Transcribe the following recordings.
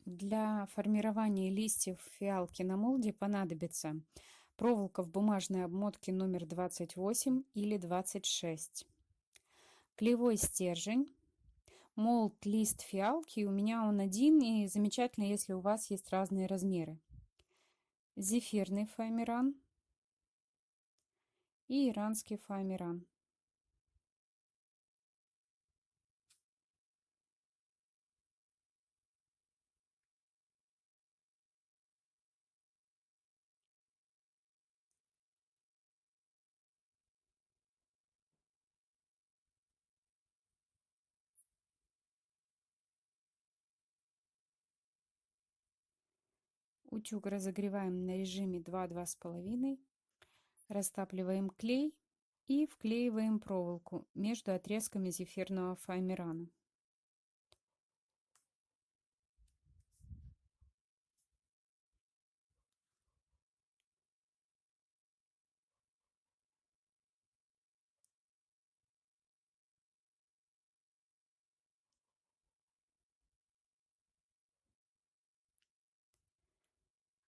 Для формирования листьев фиалки на молде понадобится проволока в бумажной обмотке номер 28 или 26, клеевой стержень, молд лист фиалки. У меня он один, и замечательно, если у вас есть разные размеры. Зефирный фоамиран и иранский фоамиран. Утюг разогреваем на режиме 2-2,5. Растапливаем клей и вклеиваем проволоку между отрезками зефирного фоамирана.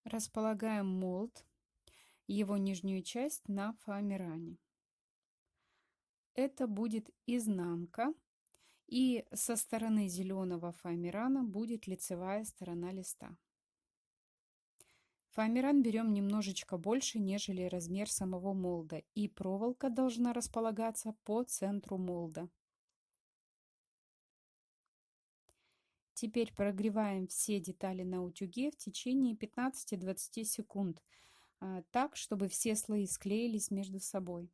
Располагаем молд, его нижнюю часть на фоамиране. Это будет изнанка, и со стороны зеленого фоамирана будет лицевая сторона листа. Фоамиран берем немножечко больше, нежели размер самого молда, и проволока должна располагаться по центру молда. Теперь прогреваем все детали на утюге в течение 15-20 секунд, так, чтобы все слои склеились между собой.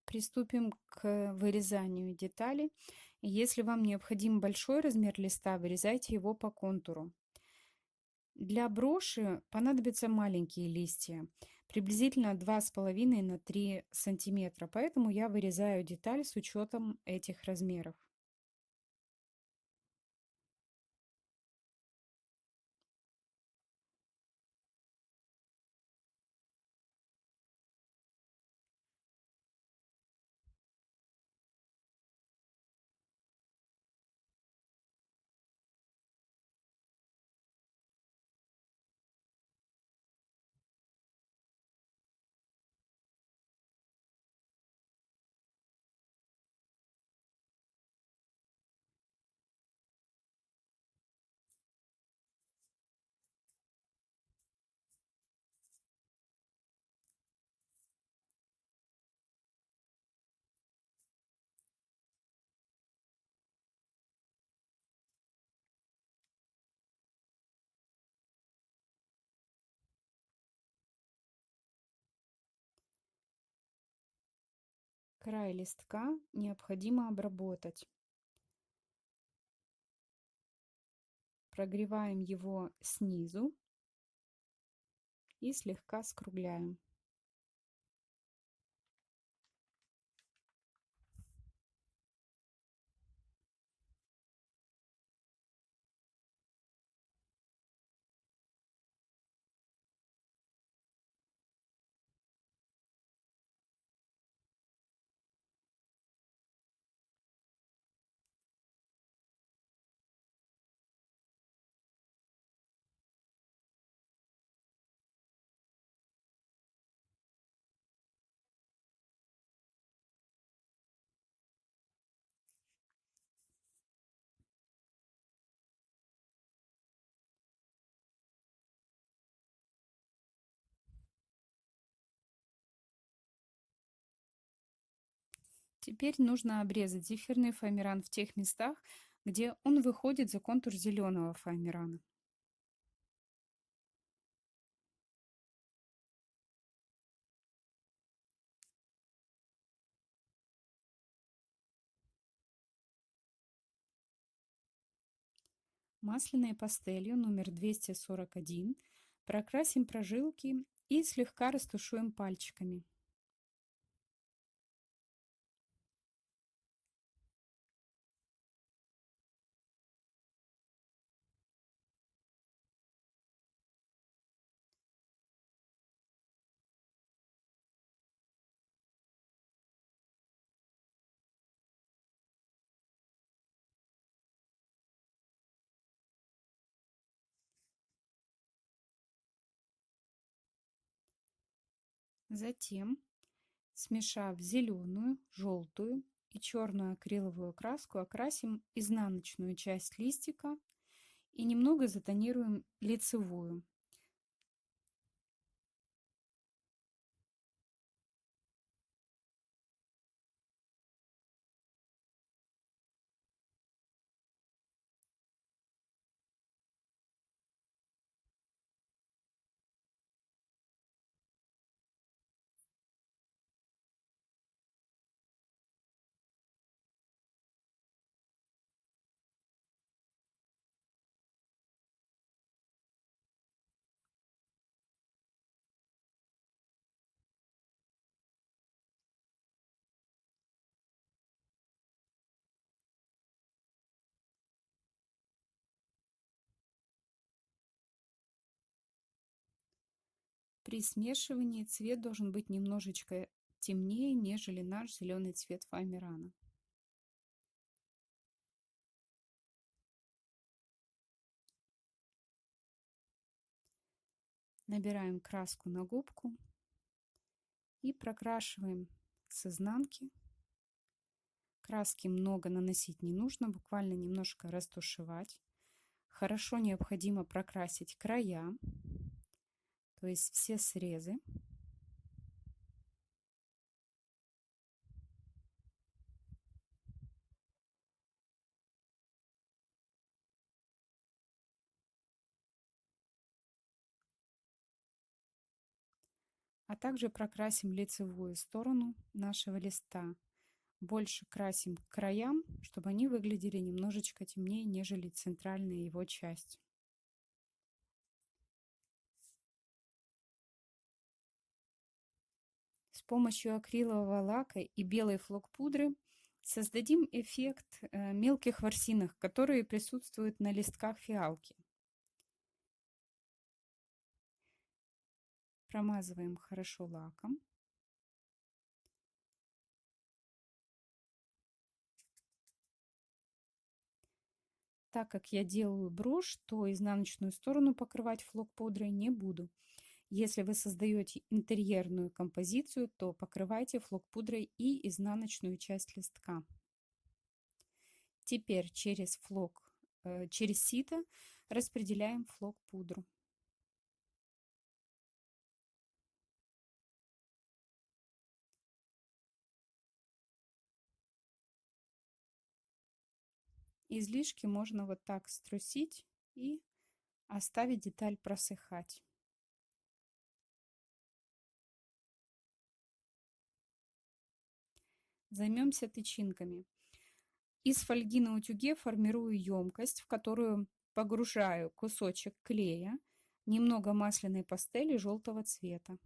Приступим к вырезанию деталей. Если вам необходим большой размер листа, вырезайте его по контуру. Для броши понадобятся маленькие листья, приблизительно 2,5 на 3 сантиметра, поэтому я вырезаю деталь с учетом этих размеров. Край листка необходимо обработать. Прогреваем его снизу и слегка скругляем. Теперь нужно обрезать зефирный фоамиран в тех местах, где он выходит за контур зеленого фоамирана. Масляной пастелью номер 241 прокрасим прожилки и слегка растушуем пальчиками. Затем, смешав зеленую, желтую и черную акриловую краску, окрасим изнаночную часть листика и немного затонируем лицевую. При смешивании цвет должен быть немножечко темнее, нежели наш зеленый цвет фоамирана. Набираем краску на губку и прокрашиваем с изнанки. Краски много наносить не нужно, буквально немножко растушевать. Хорошо необходимо прокрасить края, то есть все срезы. А также прокрасим лицевую сторону нашего листа. Больше красим к краям, чтобы они выглядели немножечко темнее, нежели центральная его часть. С помощью акрилового лака и белой флок-пудры создадим эффект мелких ворсинок, которые присутствуют на листках фиалки. Промазываем хорошо лаком. Так как я делаю брошь, то изнаночную сторону покрывать флок-пудрой не буду. Если вы создаете интерьерную композицию, то покрывайте флок-пудрой и изнаночную часть листка. Теперь через сито распределяем флок-пудру. Излишки можно вот так струсить и оставить деталь просыхать. Займемся тычинками. Из фольги на утюге формирую емкость, в которую погружаю кусочек клея, немного масляной пастели желтого цвета.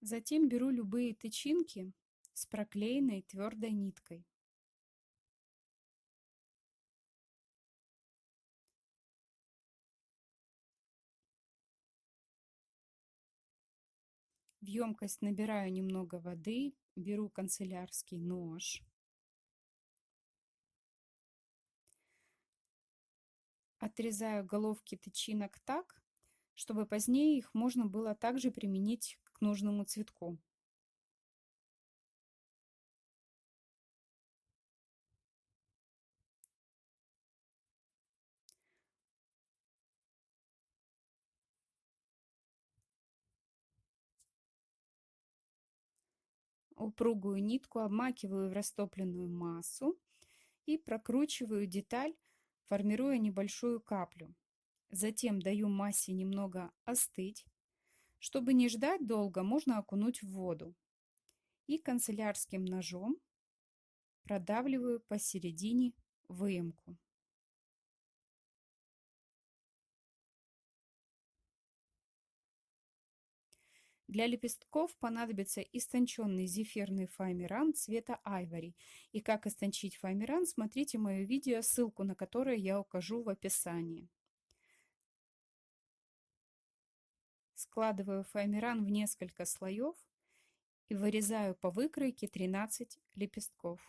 Затем беру любые тычинки с проклеенной твердой ниткой. В емкость набираю немного воды, беру канцелярский нож, отрезаю головки тычинок так, чтобы позднее их можно было также применить к нужному цветку. упругую нитку обмакиваю в растопленную массу и прокручиваю деталь, формируя небольшую каплю. Затем даю массе немного остыть. Чтобы не ждать долго, можно окунуть в воду. И канцелярским ножом продавливаю посередине выемку. Для лепестков понадобится истонченный зефирный фоамиран цвета айвори. И как истончить фоамиран, смотрите мое видео, ссылку на которое я укажу в описании. Складываю фоамиран в несколько слоев и вырезаю по выкройке 13 лепестков.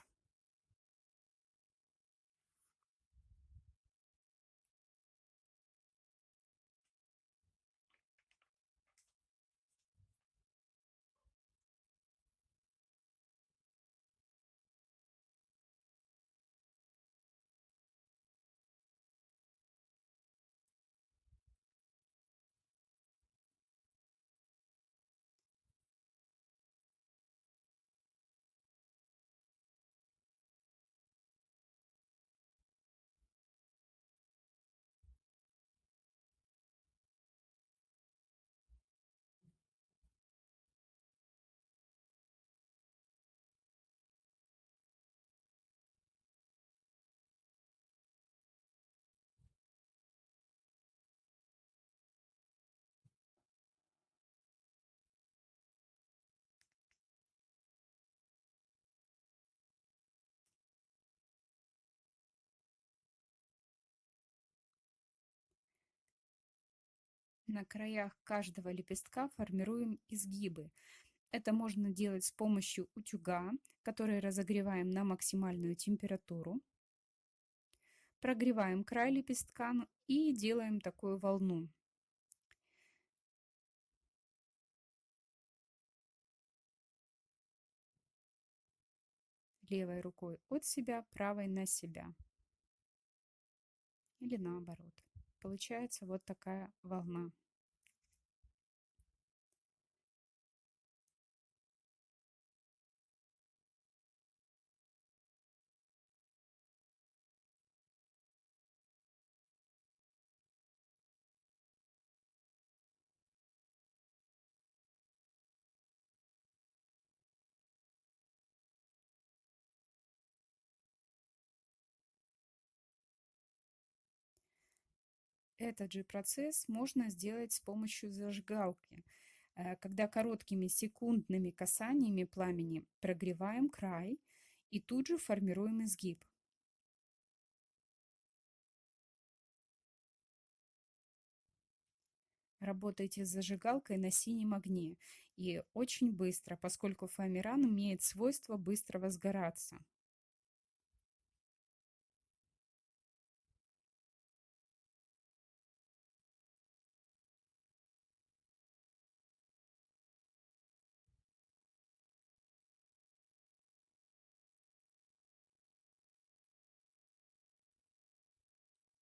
На краях каждого лепестка формируем изгибы. Это можно делать с помощью утюга, который разогреваем на максимальную температуру. Прогреваем край лепестка и делаем такую волну. Левой рукой от себя, правой на себя. Или наоборот. Получается вот такая волна. Этот же процесс можно сделать с помощью зажигалки, когда короткими секундными касаниями пламени прогреваем край и тут же формируем изгиб. Работайте с зажигалкой на синем огне и очень быстро, поскольку фоамиран имеет свойство быстро возгораться.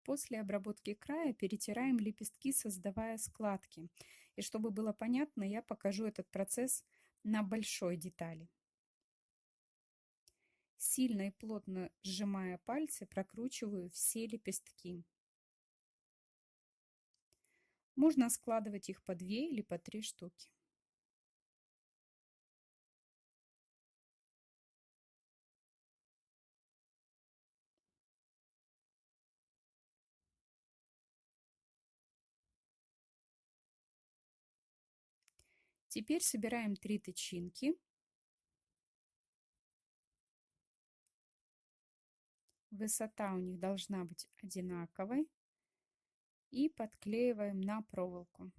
После обработки края перетираем лепестки, создавая складки. И чтобы было понятно, я покажу этот процесс на большой детали. Сильно и плотно сжимая пальцы, прокручиваю все лепестки. Можно складывать их по 2 или по 3 штуки. Теперь собираем 3 тычинки. Высота у них должна быть одинаковой. И подклеиваем на проволоку.